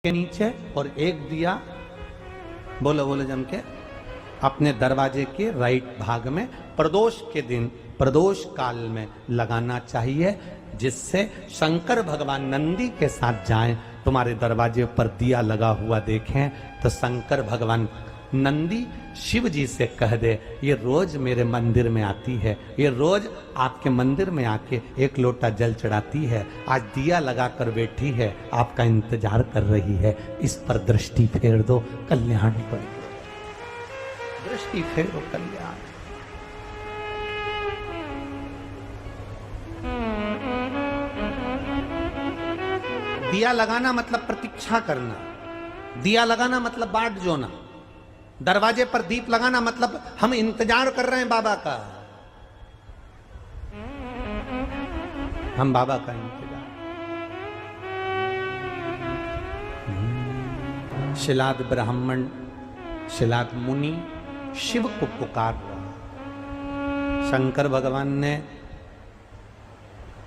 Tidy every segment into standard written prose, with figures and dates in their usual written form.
के नीचे और एक दिया बोलो बोलो जम के अपने दरवाजे के राइट भाग में प्रदोष के दिन प्रदोष काल में लगाना चाहिए, जिससे शंकर भगवान नंदी के साथ जाएं, तुम्हारे दरवाजे पर दिया लगा हुआ देखें तो शंकर भगवान नंदी शिव जी से कह दे ये रोज मेरे मंदिर में आती है, ये रोज आपके मंदिर में आके एक लोटा जल चढ़ाती है, आज दिया लगाकर बैठी है, आपका इंतजार कर रही है, इस पर दृष्टि फेर दो, कल्याण करो। दृष्टि फेरो, कल्याण। दिया लगाना मतलब प्रतीक्षा करना, दिया लगाना मतलब बाट जोना, दरवाजे पर दीप लगाना मतलब हम इंतजार कर रहे हैं बाबा का, हम बाबा का इंतजार। शिलाद ब्राह्मण शिलाद मुनि शिव को पुकार रहा। शंकर भगवान ने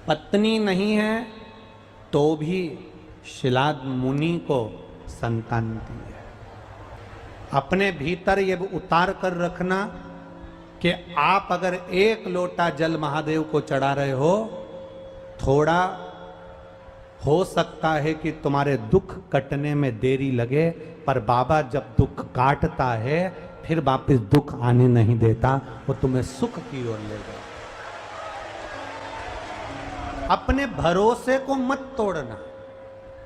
पत्नी नहीं है तो भी शिलाद मुनि को संतान दी है। अपने भीतर ये उतार कर रखना कि आप अगर एक लोटा जल महादेव को चढ़ा रहे हो, थोड़ा हो सकता है कि तुम्हारे दुख कटने में देरी लगे, पर बाबा जब दुख काटता है फिर वापस दुख आने नहीं देता, वो तुम्हें सुख की ओर ले जाए। अपने भरोसे को मत तोड़ना,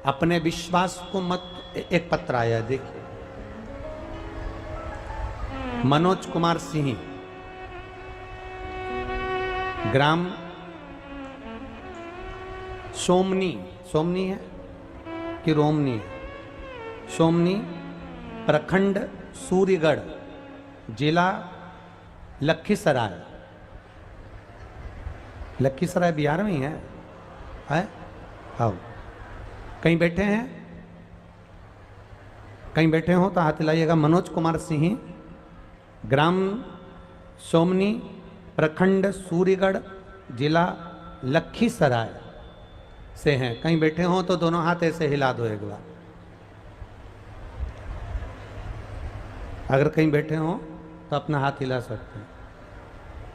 अपने विश्वास को मत। एक पत्र आया देखिए, मनोज कुमार सिंह, ग्राम सोमनी, सोमनी है कि रोमनी है, सोमनी, प्रखंड सूर्यगढ़, जिला लखीसराय। लखीसराय बिहार में ही है? आओ, कहीं बैठे हैं? कहीं बैठे हो तो हाथ हिलाइएगा। मनोज कुमार सिंह, ग्राम सोमनी, प्रखंड सूर्यगढ़, जिला लखीसराय से हैं। कहीं बैठे हो तो दोनों हाथ ऐसे हिला दो एक बार। अगर कहीं बैठे हो तो अपना हाथ हिला सकते हैं,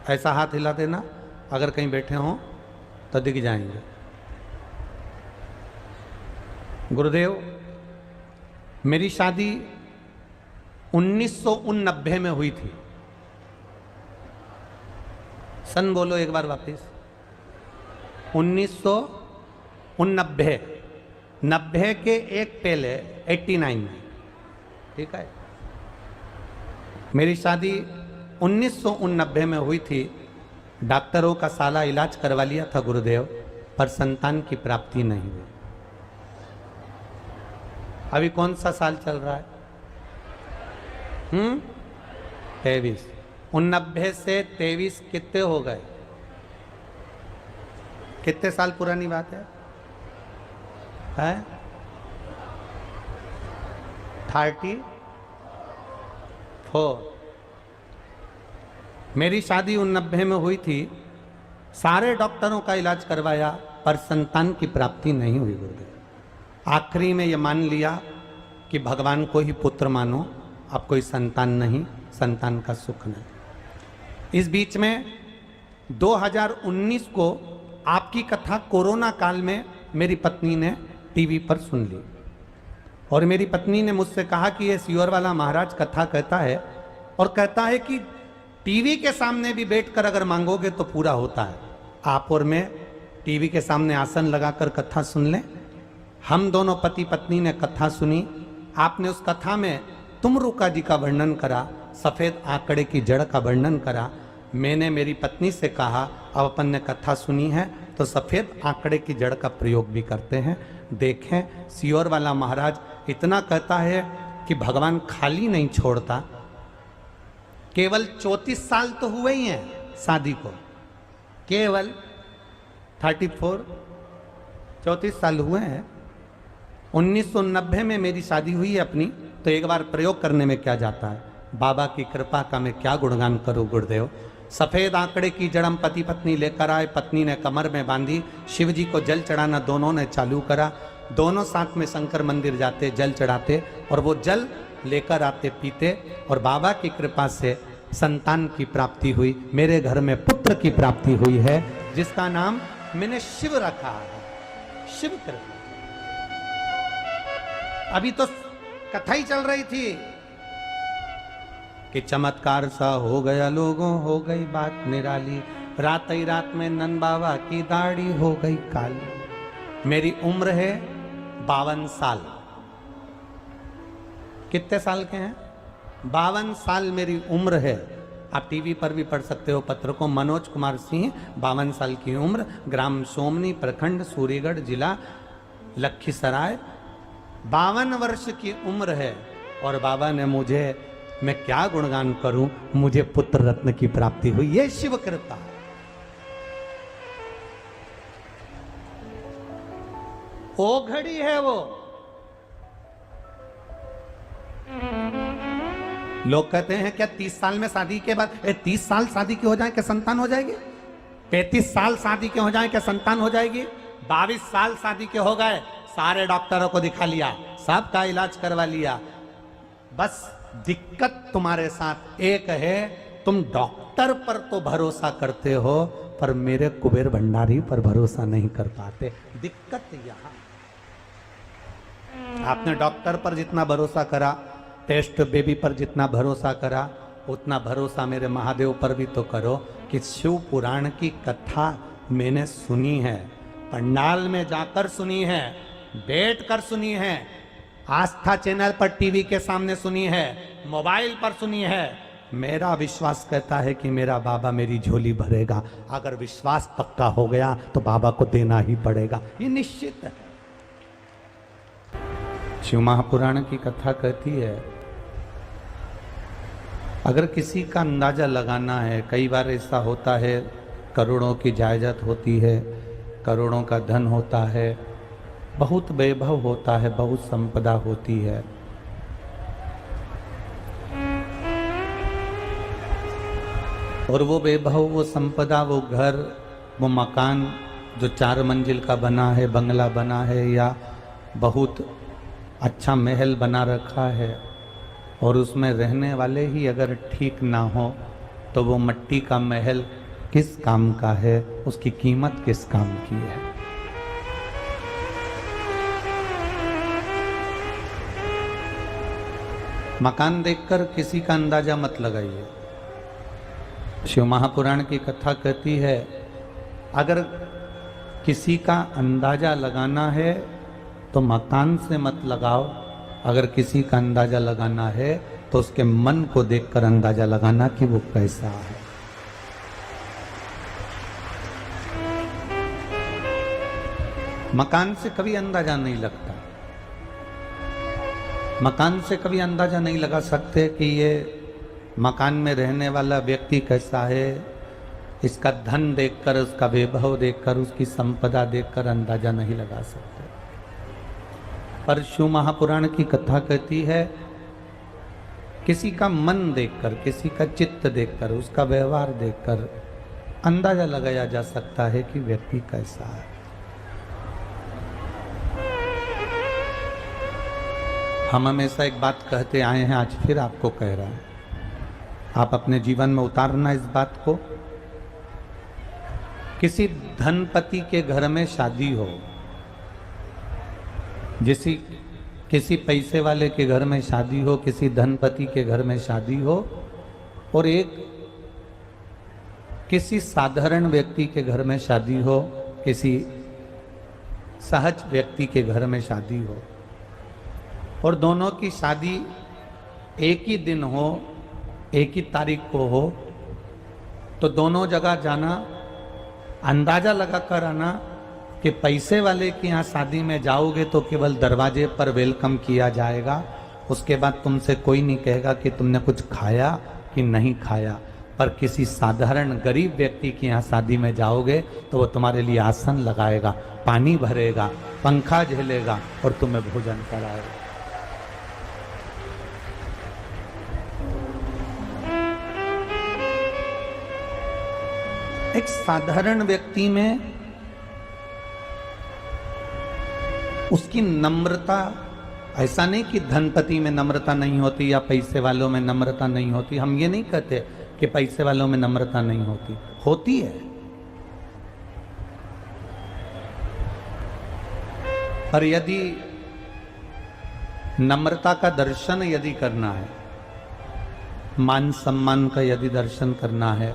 ऐसा हाथ हिला देना। अगर कहीं बैठे हो तो दिख जाएंगे। गुरुदेव, मेरी शादी 1989 में हुई थी। सन बोलो एक बार वापिस। 1989, 90 के एक पहले 89 में, ठीक है। मेरी शादी 1989 में हुई थी। डॉक्टरों का साला इलाज करवा लिया था गुरुदेव, पर संतान की प्राप्ति नहीं हुई। अभी कौन सा साल चल रहा है? 23। 89 से 23 कितने हो गए? कितने साल पुरानी बात है? 34। मेरी शादी 89 में हुई थी। सारे डॉक्टरों का इलाज करवाया पर संतान की प्राप्ति नहीं हुई गुरुदेव। आखिरी में ये मान लिया कि भगवान को ही पुत्र मानो, अब कोई संतान नहीं, संतान का सुख नहीं। इस बीच में 2019 को आपकी कथा कोरोना काल में मेरी पत्नी ने टीवी पर सुन ली और मेरी पत्नी ने मुझसे कहा कि ये सियोर वाला महाराज कथा कहता है और कहता है कि टीवी के सामने भी बैठकर अगर मांगोगे तो पूरा होता है। आप और मैं टीवी के सामने आसन लगाकर कथा सुन लें। हम दोनों पति पत्नी ने कथा सुनी। आपने उस कथा में तुमरुका जी का वर्णन करा, सफेद आंकड़े की जड़ का वर्णन करा। मैंने मेरी पत्नी से कहा अब अपन ने कथा सुनी है तो सफेद आंकड़े की जड़ का प्रयोग भी करते हैं। देखें, सियोर वाला महाराज इतना कहता है कि भगवान खाली नहीं छोड़ता। केवल 34 साल तो हुए ही हैं शादी को, केवल 34, 34 साल हुए हैं। 1990 में मेरी शादी हुई है अपनी, तो एक बार प्रयोग करने में क्या जाता है। बाबा की कृपा का मैं क्या गुणगान करूं गुरुदेव। सफेद आंकड़े की जड़म पति पत्नी लेकर आए, पत्नी ने कमर में बांधी, शिव जी को जल चढ़ाना दोनों ने चालू करा। दोनों साथ में शंकर मंदिर जाते, जल चढ़ाते और वो जल लेकर आते, पीते, और बाबा की कृपा से संतान की प्राप्ति हुई। मेरे घर में पुत्र की प्राप्ति हुई है, जिसका नाम मैंने शिव रखा है, शिव कृपा। अभी तो कथा ही चल रही थी कि चमत्कार सा हो गया लोगों, हो गई बात निराली, रात ही रात में नंद बाबा की दाढ़ी हो गई काली। मेरी उम्र है 52 साल। कितने साल के हैं? 52 साल मेरी उम्र है। आप टीवी पर भी पढ़ सकते हो पत्र को, मनोज कुमार सिंह, 52 साल की उम्र, ग्राम सोमनी, प्रखंड सूरीगढ़, जिला लखीसराय। 52 वर्ष की उम्र है और बाबा ने मुझे, मैं क्या गुणगान करूं, मुझे पुत्र रत्न की प्राप्ति हुई। ये शिव कृपा। वो घड़ी है वो। लोग कहते हैं क्या 30 साल में शादी के बाद 30 साल शादी के हो जाए क्या संतान हो जाएगी? 35 साल शादी के हो जाए क्या संतान हो जाएगी? 22 साल शादी के हो गए, सारे डॉक्टरों को दिखा लिया, सबका इलाज करवा लिया, बस दिक्कत तुम्हारे साथ एक है, तुम डॉक्टर पर तो भरोसा करते हो पर मेरे कुबेर भंडारी पर भरोसा नहीं कर पाते। दिक्कत यहां, आपने डॉक्टर पर जितना भरोसा करा, टेस्ट बेबी पर जितना भरोसा करा, उतना भरोसा मेरे महादेव पर भी तो करो कि शिव पुराण की कथा मैंने सुनी है, पंडाल में जाकर सुनी है, बैठ कर सुनी है, आस्था चैनल पर टीवी के सामने सुनी है, मोबाइल पर सुनी है। मेरा विश्वास कहता है कि मेरा बाबा मेरी झोली भरेगा। अगर विश्वास पक्का हो गया तो बाबा को देना ही पड़ेगा, ये निश्चित है। शिव महापुराण की कथा कहती है, अगर किसी का अंदाजा लगाना है, कई बार ऐसा होता है, करोड़ों की जायदाद होती है, करोड़ों का धन होता है, बहुत वैभव होता है, बहुत संपदा होती है, और वो वैभव, वो संपदा, वो घर, वो मकान जो 4 मंजिल का बना है, बंगला बना है, या बहुत अच्छा महल बना रखा है, और उसमें रहने वाले ही अगर ठीक ना हो तो वो मट्टी का महल किस काम का है, उसकी कीमत किस काम की है। मकान देखकर किसी का अंदाजा मत लगाइए। शिव महापुराण की कथा कहती है, अगर किसी का अंदाजा लगाना है तो मकान से मत लगाओ, अगर किसी का अंदाजा लगाना है तो उसके मन को देखकर अंदाजा लगाना कि वो कैसा है। मकान से कभी अंदाजा नहीं लगता, मकान से कभी अंदाजा नहीं लगा सकते कि ये मकान में रहने वाला व्यक्ति कैसा है। इसका धन देखकर, उसका वैभव देखकर, उसकी संपदा देखकर अंदाजा नहीं लगा सकते। पर शिव महापुराण की कथा कहती है, किसी का मन देखकर, किसी का चित्त देखकर, उसका व्यवहार देखकर अंदाजा लगाया जा सकता है कि व्यक्ति कैसा है। हम हमेशा एक बात कहते आए हैं, आज फिर आपको कह रहा हूं, आप अपने जीवन में उतारना इस बात को। किसी धनपति के घर में शादी हो, किसी पैसे वाले के घर में शादी हो, किसी धनपति के घर में शादी हो, और एक किसी साधारण व्यक्ति के घर में शादी हो, किसी सहज व्यक्ति के घर में शादी हो, और दोनों की शादी एक ही दिन हो, एक ही तारीख को हो, तो दोनों जगह जाना, अंदाजा लगाकर आना कि पैसे वाले के यहाँ शादी में जाओगे तो केवल दरवाजे पर वेलकम किया जाएगा, उसके बाद तुमसे कोई नहीं कहेगा कि तुमने कुछ खाया कि नहीं खाया। पर किसी साधारण गरीब व्यक्ति के यहाँ शादी में जाओगे तो वो तुम्हारे लिए आसन लगाएगा, पानी भरेगा, पंखा झेलेगा और तुम्हें भोजन कराएगा। एक साधारण व्यक्ति में उसकी नम्रता, ऐसा नहीं कि धनपति में नम्रता नहीं होती या पैसे वालों में नम्रता नहीं होती। हम ये नहीं कहते कि पैसे वालों में नम्रता नहीं होती, होती है। पर यदि नम्रता का दर्शन यदि करना है, मान सम्मान का यदि दर्शन करना है,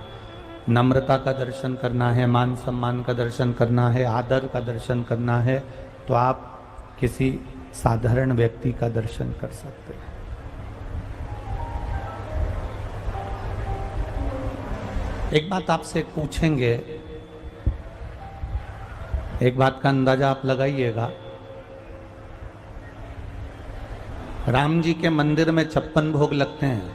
नम्रता का दर्शन करना है, मान सम्मान का दर्शन करना है, आदर का दर्शन करना है, तो आप किसी साधारण व्यक्ति का दर्शन कर सकते हैं। एक बात आपसे पूछेंगे, एक बात का अंदाजा आप लगाइएगा। राम जी के मंदिर में 56 भोग लगते हैं,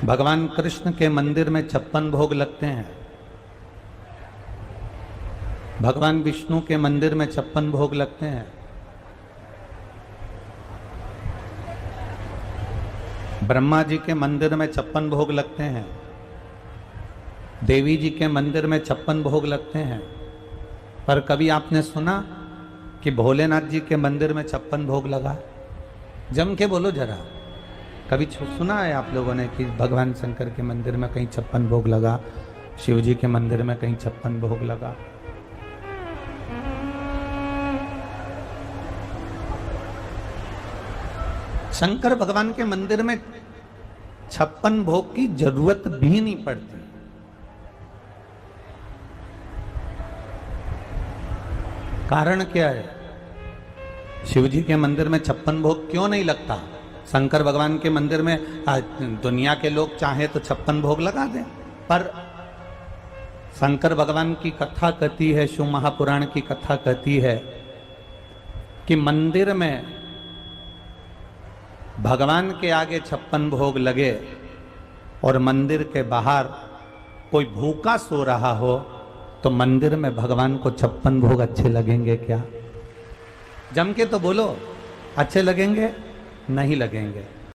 भगवान कृष्ण के मंदिर में 56 भोग लगते हैं, भगवान विष्णु के मंदिर में 56 भोग लगते हैं, ब्रह्मा जी के मंदिर में 56 भोग लगते हैं, देवी जी के मंदिर में 56 भोग लगते हैं। पर कभी आपने सुना कि भोलेनाथ जी के मंदिर में 56 भोग लगा? जम के बोलो जरा, कभी सुना है आप लोगों ने कि भगवान शंकर के मंदिर में कहीं 56 भोग लगा, शिव जी के मंदिर में कहीं 56 भोग लगा? शंकर भगवान के मंदिर में 56 भोग की जरूरत भी नहीं पड़ती। कारण क्या है? शिव जी के मंदिर में 56 भोग क्यों नहीं लगता? शंकर भगवान के मंदिर में दुनिया के लोग चाहे तो 56 भोग लगा दें, पर शंकर भगवान की कथा कहती है, शिव महापुराण की कथा कहती है कि मंदिर में भगवान के आगे 56 भोग लगे और मंदिर के बाहर कोई भूखा सो रहा हो तो मंदिर में भगवान को 56 भोग अच्छे लगेंगे क्या? जम के तो बोलो, अच्छे लगेंगे? नहीं लगेंगे।